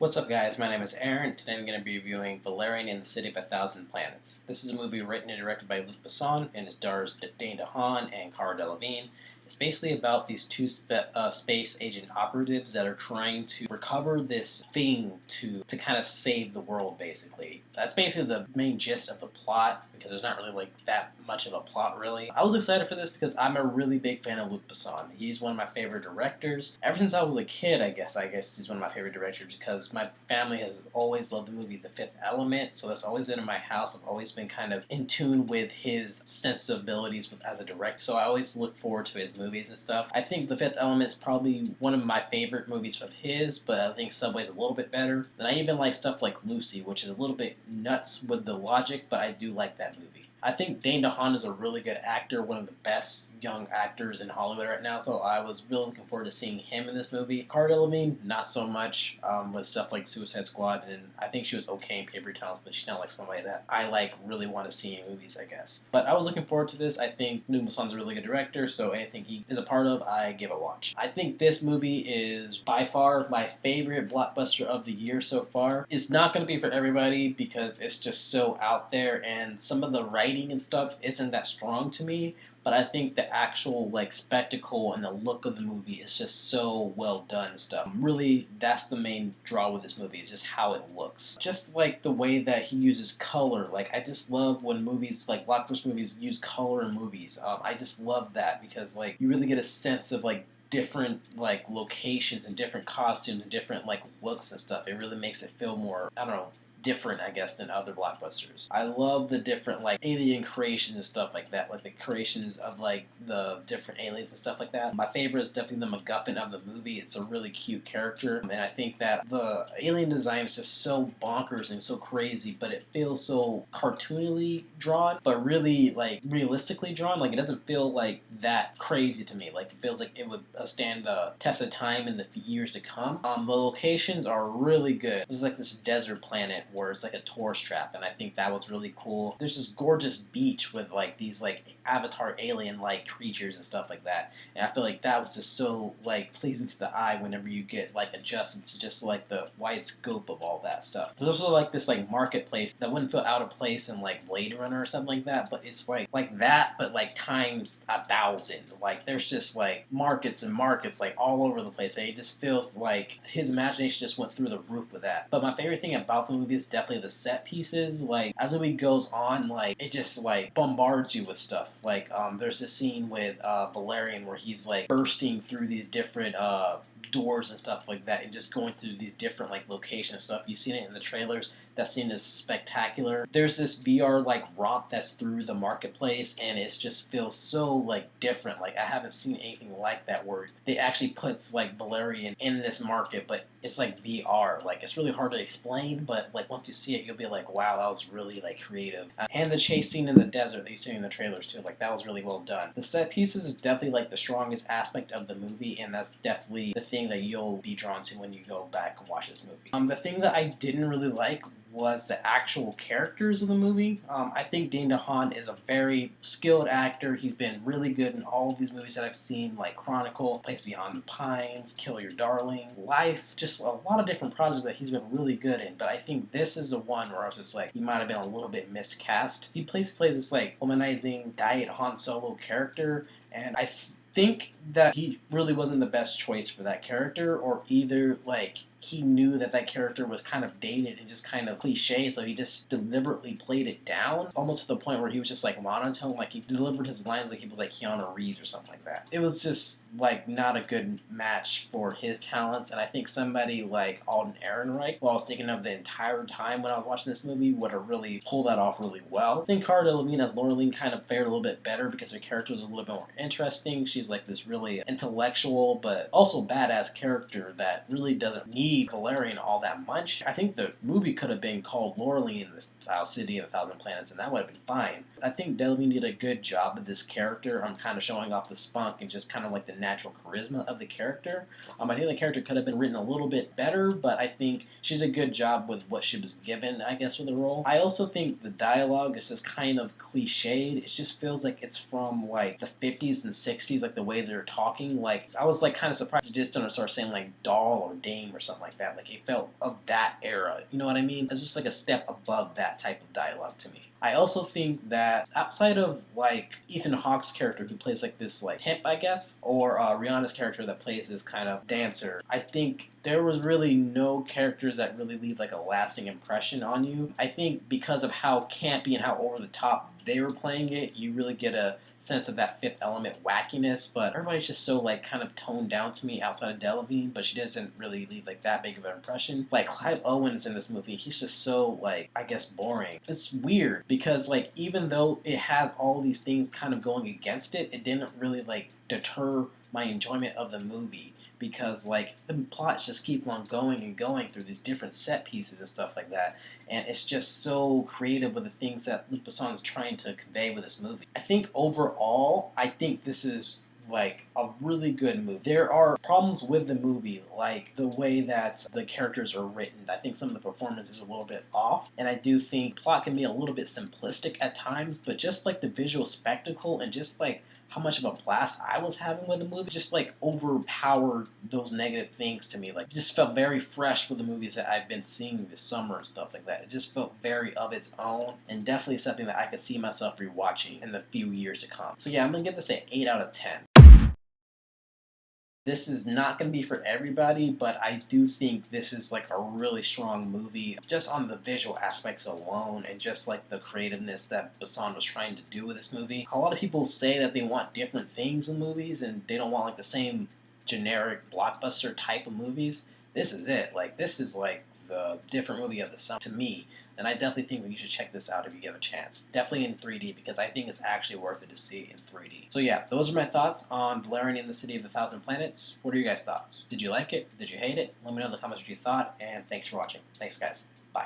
What's up, guys? My name is Aaron. Today I'm going to be reviewing Valerian in the City of a Thousand Planets. This is a movie written and directed by Luc Besson, and it stars Dane DeHaan and Cara Delevingne. It's basically about these two space agent operatives that are trying to recover this thing to kind of save the world, basically. That's basically the main gist of the plot, because there's not really like that much of a plot, really. I was excited for this because I'm a really big fan of Luc Besson. He's one of my favorite directors. Ever since I was a kid, I guess he's one of my favorite directors because my family has always loved the movie The Fifth Element, so that's always been in my house. I've always been kind of in tune with his sensibilities as a director, so I always look forward to his movies and stuff. I think The Fifth Element is probably one of my favorite movies of his, but I think Subway's a little bit better. And I even like stuff like Lucy, which is a little bit nuts with the logic, but I do like that movie. I think Dane DeHaan is a really good actor, one of the best young actors in Hollywood right now, so I was really looking forward to seeing him in this movie. Cara Delevingne, not so much, with stuff like Suicide Squad, and I think she was okay in Paper Towns, but she's not like somebody that I really want to see in movies, I guess. But I was looking forward to this. I think Luc Besson's a really good director, so anything he is a part of, I give a watch. I think this movie is by far my favorite blockbuster of the year so far. It's not going to be for everybody because it's just so out there, and some of the writing and stuff isn't that strong to me, but I think the actual spectacle and the look of the movie is just so well done and stuff. Really, that's the main draw with this movie, is just how it looks. Just like the way that he uses color. I just love when movies, blockbuster movies, use color in movies. I just love that because you really get a sense of different locations and different costumes and different looks and stuff. It really makes it feel more, I don't know, different, I guess, than other blockbusters. I love the different alien creations and stuff like that, the creations of the different aliens and stuff like that. My favorite is definitely the MacGuffin of the movie. It's a really cute character, and I think that the alien design is just so bonkers and so crazy, but it feels so cartoonily drawn, but really realistically drawn. It doesn't feel that crazy to me. It feels like it would stand the test of time in the years to come. The locations are really good. There's this desert planet where it's a tourist trap, and I think that was really cool. There's this gorgeous beach with these avatar alien creatures and stuff like that, and I feel that was just so pleasing to the eye whenever you get adjusted to just the wide scope of all that stuff. There's also this marketplace that wouldn't feel out of place in Blade Runner or something like that, but it's like that, but times 1,000. There's just markets and markets all over the place. It just feels his imagination just went through the roof with that. But my favorite thing about the movie is definitely the set pieces. As the movie goes on, it just bombards you with stuff. There's this scene with Valerian where he's bursting through these different doors and stuff like that, and just going through these different locations and stuff. You've seen it in the trailers. That scene is spectacular. There's this VR romp that's through the marketplace, and it just feels so different. I haven't seen anything like that where they actually puts Valerian in this market, but it's VR. It's really hard to explain, but once you see it, you'll be wow, that was really creative. And the chase scene in the desert that you see in the trailers too, that was really well done. The set pieces is definitely the strongest aspect of the movie, and that's definitely the thing that you'll be drawn to when you go back and watch this movie. The thing that I didn't really like was the actual characters of the movie. I think Dane DeHaan is a very skilled actor. He's been really good in all of these movies that I've seen, Chronicle, Place Beyond the Pines, Kill Your Darling, Life, just a lot of different projects that he's been really good in. But I think this is the one where I was just he might have been a little bit miscast. He plays this womanizing Diet Han Solo character, and I think that he really wasn't the best choice for that character, or either he knew that character was kind of dated and just kind of cliche, so he just deliberately played it down, almost to the point where he was just monotone. He delivered his lines like he was Keanu Reeves or something like that. It was just not a good match for his talents, and I think somebody like Alden Ehrenreich, who I was thinking of the entire time when I was watching this movie, would have really pulled that off really well. I think Cara Delevingne as Laureline kind of fared a little bit better because her character was a little bit more interesting. She's this really intellectual but also badass character that really doesn't need Valerian all that much. I think the movie could have been called Laureline in the City of a Thousand Planets, and that would have been fine. I think Delevingne did a good job with this character on kind of showing off the spunk and just kind of the natural charisma of the character. I think the character could have been written a little bit better, but I think she did a good job with what she was given, I guess, for the role. I also think the dialogue is just kind of cliched. It just feels like it's from the 50s and 60s, the way they're talking. I was kind of surprised she just didn't start saying doll or dame or something something like that. Like, it felt of that era. You know what I mean? It's just like a step above that type of dialogue to me. I also think that outside of like Ethan Hawke's character, who plays like this like pimp, I guess, or Rihanna's character that plays this kind of dancer, I think there was really no characters that really leave like a lasting impression on you. I think because of how campy and how over the top they were playing it, you really get a sense of that Fifth Element wackiness, but everybody's just so like kind of toned down to me outside of Delevingne, but she doesn't really leave like that big of an impression. Like Clive Owen's in this movie, he's just so like, I guess, boring. It's weird because like even though it has all these things kind of going against it, it didn't really like deter my enjoyment of the movie, because like the plots just keep on going and going through these different set pieces and stuff like that, and it's just so creative with the things that Luc Besson is trying to convey with this movie. I think overall, I think this is like a really good movie. There are problems with the movie, like the way that the characters are written. I think some of the performance is a little bit off, and I do think plot can be a little bit simplistic at times, but just like the visual spectacle and just like how much of a blast I was having with the movie just like overpowered those negative things to me. Like, it just felt very fresh with the movies that I've been seeing this summer and stuff like that. It just felt very of its own, and definitely something that I could see myself rewatching in the few years to come. So yeah, I'm gonna give this an 8 out of 10. This is not going to be for everybody, but I do think this is like a really strong movie just on the visual aspects alone, and just like the creativeness that Besson was trying to do with this movie. A lot of people say that they want different things in movies and they don't want like the same generic blockbuster type of movies. This is it. Like, this is like the different movie of the summer to me, and I definitely think that you should check this out if you get a chance. Definitely in 3D, because I think it's actually worth it to see in 3D. So yeah, those are my thoughts on Valerian and the City of the Thousand Planets. What are your guys' thoughts? Did you like it? Did you hate it? Let me know in the comments what you thought, and thanks for watching. Thanks, guys. Bye.